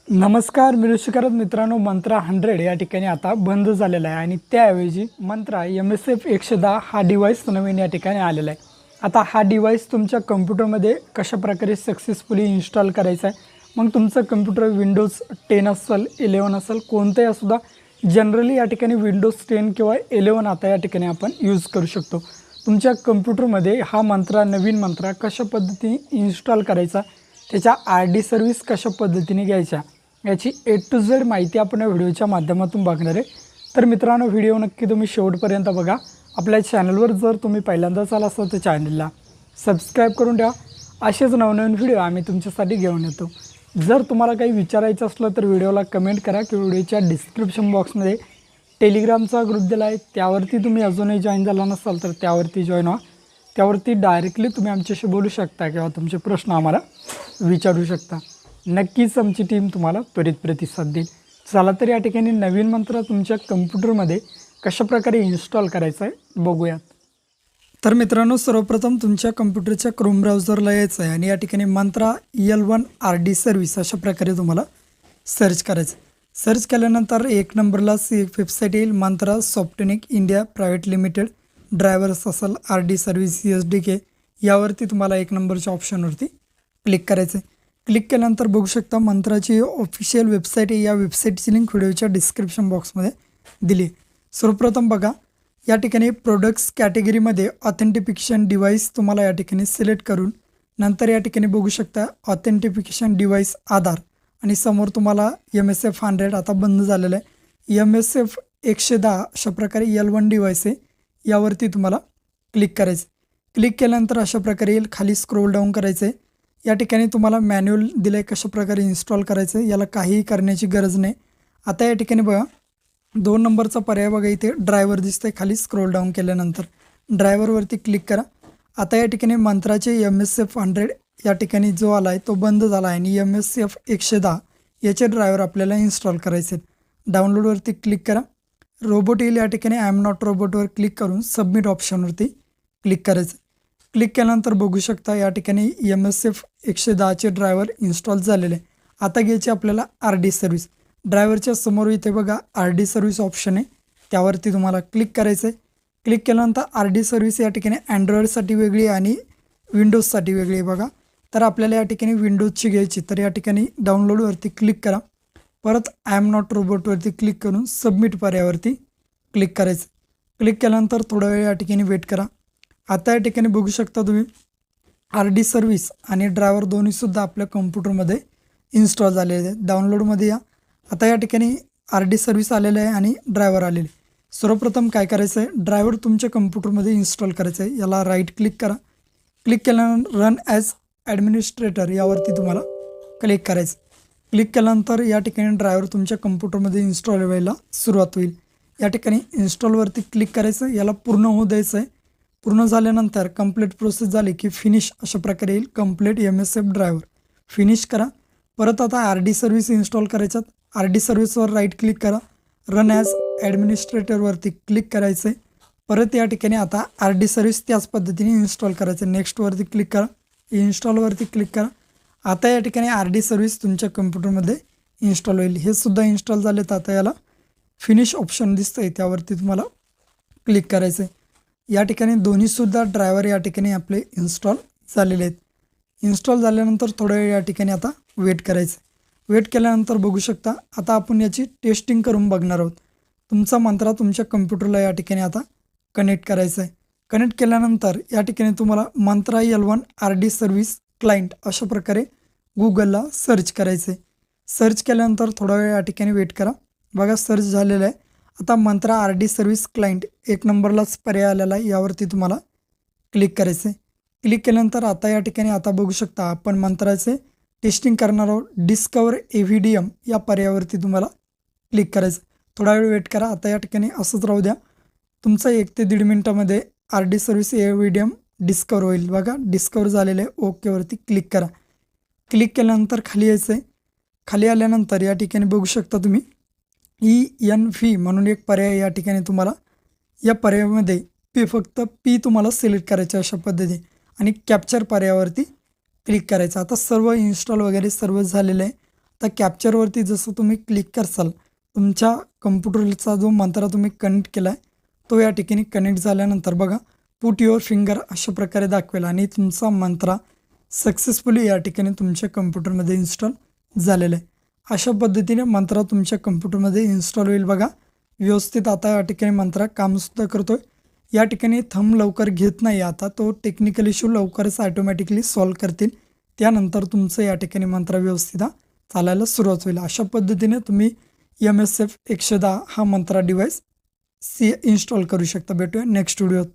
नमस्कार मिरजकरत मित्रांनो, मंत्रा 100 या ठिकाणी आता बंद झालेला आहे आणि त्याऐवजी मंत्रा MSF 110 हा डिव्हाइस नवीन या ठिकाणी आलेला आहे। आता हा डिव्हाइस तुमच्या कम्प्युटरमध्ये कशाप्रकारे सक्सेसफुली इन्स्टॉल करायचा आहे, मग तुमचं कम्प्युटर विंडोज 10 असेल 11 असेल कोणतंही असू द्या, जनरली या ठिकाणी विंडोज 10 किंवा 11 आता या ठिकाणी आपण यूज करू शकतो। तुमच्या कम्प्युटरमध्ये हा मंत्रा नवीन मंत्रा कशा पद्धतीने इन्स्टॉल करायचा, त्याच्या RD सर्व्हिस कशा पद्धतीने घ्यायच्या याची A to Z माहिती आपण या व्हिडिओच्या माध्यमातून बघणार आहे। तर मित्रांनो, व्हिडिओ नक्की तुम्ही शेवटपर्यंत बघा। आपल्या चॅनलवर जर तुम्ही पहिल्यांदाच आला असाल तर चॅनलला सबस्क्राईब करून ठेवा। असेच नवनवीन व्हिडिओ आम्ही तुमच्यासाठी घेऊन येतो। जर तुम्हाला काही विचारायचं असलं तर व्हिडिओला कमेंट करा किंवा व्हिडिओच्या डिस्क्रिप्शन बॉक्समध्ये टेलिग्रामचा ग्रुप दिला आहे, त्यावरती तुम्ही अजूनही जॉईन झाला नसाल तर त्यावरती जॉईन व्हा। त्यावरती डायरेक्टली तुम्ही आमच्याशी बोलू शकता किंवा तुमचे प्रश्न आम्हाला विचारू शकता। नक्कीच आमची टीम तुम्हाला त्वरित प्रतिसाद देईल। चला तर या ठिकाणी नवीन मंत्र तुमच्या कम्प्युटरमध्ये कशाप्रकारे इन्स्टॉल करायचं आहे बघूयात। तर मित्रांनो, सर्वप्रथम तुमच्या कम्प्युटरच्या क्रोम ब्राउझरला यायचं आहे आणि या ठिकाणी मंत्रा EL1 RD सर्व्हिस अशा प्रकारे तुम्हाला सर्च करायचं। सर्च केल्यानंतर एक नंबरला वेबसाईट येईल, Mantra Softech India private limited drivers असेल RD सर्व्हिस CSDK, यावरती तुम्हाला एक नंबरच्या ऑप्शनवरती क्लिक करायचं आहे। क्लिक केल्यानंतर बघू शकता मंत्राची ऑफिशियल वेबसाईट आहे। या वेबसाईटची लिंक व्हिडिओच्या डिस्क्रिप्शन बॉक्समध्ये दिली आहे। सर्वप्रथम बघा, या ठिकाणी प्रोडक्ट्स कॅटेगरीमध्ये ऑथेंटिफिकेशन डिव्हाइस तुम्हाला या ठिकाणी सिलेक्ट करून नंतर या ठिकाणी बघू शकता ऑथेंटिफिकेशन डिव्हाइस आधार आणि समोर तुम्हाला MSF 100 आता बंद झालेलं आहे, MSF 110 अशा प्रकारे L1 डिव्हाइस आहे, यावरती तुम्हाला क्लिक करायचं। क्लिक केल्यानंतर अशा प्रकारे येईल, खाली स्क्रोल डाऊन करायचं आहे। या ठिकाणी तुम्हाला मॅन्युअल दिलं आहे कशा प्रकारे इन्स्टॉल करायचं आहे, याला काहीही करण्याची गरज नाही। आता या ठिकाणी बघा 2 नंबरचा पर्याय बघा, इथे ड्रायव्हर दिसतंय, खाली स्क्रोल डाऊन केल्यानंतर ड्रायव्हरवरती क्लिक करा। आता या ठिकाणी मंत्राचे MSF 100 या ठिकाणी जो आला आहे तो बंद झाला आहे आणि MSF 110 याचे ड्रायव्हर आपल्याला इन्स्टॉल करायचे आहेत। डाउनलोडवरती क्लिक करा, रोबोट येईल, या ठिकाणी आय एम नॉट रोबोटवर क्लिक करून सबमिट ऑप्शनवरती क्लिक करायचं। क्लिक केल्यानंतर बघू शकता या ठिकाणी MSF 110चे ड्रायव्हर इन्स्टॉल झालेले आहे। आता घ्यायची आपल्याला RD सर्व्हिस। ड्रायव्हरच्या समोर इथे बघा RD सर्व्हिस ऑप्शन आहे, त्यावरती तुम्हाला क्लिक करायचं आहे। क्लिक केल्यानंतर RD सर्व्हिस या ठिकाणी अँड्रॉइडसाठी वेगळी आणि विंडोजसाठी वेगळी आहे बघा। तर आपल्याला या ठिकाणी विंडोजची घ्यायची, तर या ठिकाणी डाउनलोडवरती क्लिक करा, परत आय एम नॉट रोबोटवरती क्लिक करून सबमिट पर्यायावरती क्लिक करायचं। क्लिक केल्यानंतर थोडा वेळ या ठिकाणी वेट करा। आता या ठिकाणी बघू शकता तुम्ही RD सर्व्हिस आणि ड्रायव्हर दोन्हीसुद्धा आपल्या कम्प्युटरमध्ये इन्स्टॉल झालेले आहेत। डाउनलोडमध्ये या, आता या ठिकाणी RD सर्व्हिस आलेलं आहे आणि ड्रायव्हर आलेले। सर्वप्रथम काय करायचं आहे, ड्रायव्हर तुमच्या कम्प्युटरमध्ये इन्स्टॉल करायचं आहे। याला राईट क्लिक करा, क्लिक केल्यानंतर रन ॲज ॲडमिनिस्ट्रेटर यावरती तुम्हाला क्लिक करायचं। क्लिक केल्यानंतर या ठिकाणी ड्रायव्हर तुमच्या कम्प्युटरमध्ये इन्स्टॉल व्हायला सुरुवात होईल। या ठिकाणी इन्स्टॉलवरती क्लिक करायचं, याला पूर्ण होऊ द्यायचं आहे। पूर्ण झाल्यानंतर कंप्लीट प्रोसेस झाली की फिनिश अशा प्रकारे येईल, कंप्लीट MSF ड्रायव्हर फिनिश करा। परत आता RD सर्व्हिस इन्स्टॉल करायच्यात, RD सर्व्हिसवर राईट क्लिक करा, रन ॲज ॲडमिनिस्ट्रेटरवरती क्लिक करायचं आहे। परत या ठिकाणी आता RD सर्व्हिस त्याच पद्धतीने इन्स्टॉल करायचं आहे। नेक्स्टवरती क्लिक करा, इन्स्टॉलवरती क्लिक करा। आता या ठिकाणी RD सर्व्हिस तुमच्या कम्प्युटरमध्ये इन्स्टॉल होईल। हे सुद्धा इन्स्टॉल झाले, तर आता याला फिनिश ऑप्शन दिसतं आहे, त्यावरती तुम्हाला क्लिक करायचं आहे। या ठिकाणी दोन्हीसुद्धा ड्रायव्हर या ठिकाणी आपले इन्स्टॉल झालेले आहेत। इन्स्टॉल झाल्यानंतर थोड्या वेळ या ठिकाणी आता वेट करायचं। वेट केल्यानंतर बघू शकता आता आपण याची टेस्टिंग करून बघणार आहोत। तुमचा मंत्रा तुमच्या कम्प्युटरला या ठिकाणी आता कनेक्ट करायचं आहे। कनेक्ट केल्यानंतर या ठिकाणी तुम्हाला मंत्रा EL1 RD सर्व्हिस क्लायंट अशा प्रकारे गुगलला सर्च करायचं आहे। सर्च केल्यानंतर थोडा वेळ या ठिकाणी वेट करा, बघा सर्च झालेलं आहे। आता मंत्रा RD सर्व्हिस क्लायंट एक नंबरलाच पर्याय आलेला आहे, यावरती तुम्हाला क्लिक करायचं आहे। क्लिक केल्यानंतर आता या ठिकाणी आता बघू शकता आपण मंत्राचे टेस्टिंग करणार आहोत। डिस्कवर AVDM या पर्यायावरती तुम्हाला क्लिक करायचं। थोडा वेळ वेट करा, आता या ठिकाणी असंच राहू द्या। तुमचा 1 ते 1.5 मिनटामध्ये RD सर्व्हिस AVDM डिस्कवर होईल, बघा डिस्कवर झालेलं आहे। ओकेवरती क्लिक करा। क्लिक केल्यानंतर खाली यायचं आहे। खाली आल्यानंतर या ठिकाणी बघू शकता तुम्ही ENV म्हणून एक पर्याय या ठिकाणी तुम्हाला, या पर्यायामध्ये फक्त P तुम्हाला सिलेक्ट करायचं अशा पद्धतीने आणि कॅप्चर पर्यायावरती क्लिक करायचं। आता सर्व इन्स्टॉल वगैरे सर्व झालेलं आहे। आता कॅप्चरवरती जसं तुम्ही क्लिक करसाल तुमच्या कम्प्युटरचा जो मंत्र तुम्ही कनेक्ट केला आहे तो या ठिकाणी कनेक्ट झाल्यानंतर बघा पुट युअर फिंगर अशा प्रकारे दाखवेल आणि तुमचा मंत्र सक्सेसफुली या ठिकाणी तुमच्या कम्प्युटरमध्ये इन्स्टॉल झालेला आहे. अशा पद्धतीने मंत्र तुमच्या कम्प्युटरमध्ये इन्स्टॉल होईल बघा व्यवस्थित. आता या ठिकाणी मंत्र कामसुद्धा करतोय. या ठिकाणी थंब लवकर घेत नाही, आता तो टेक्निकल इश्यू लवकरच ऑटोमॅटिकली सॉल्व करतील. त्यानंतर तुमचं या ठिकाणी मंत्र व्यवस्थित चालायला सुरुवात होईल. अशा पद्धतीने तुम्ही MSF 110 हा मंत्रा डिव्हाइस इन्स्टॉल करू शकता. भेटूया नेक्स्ट व्हिडिओत.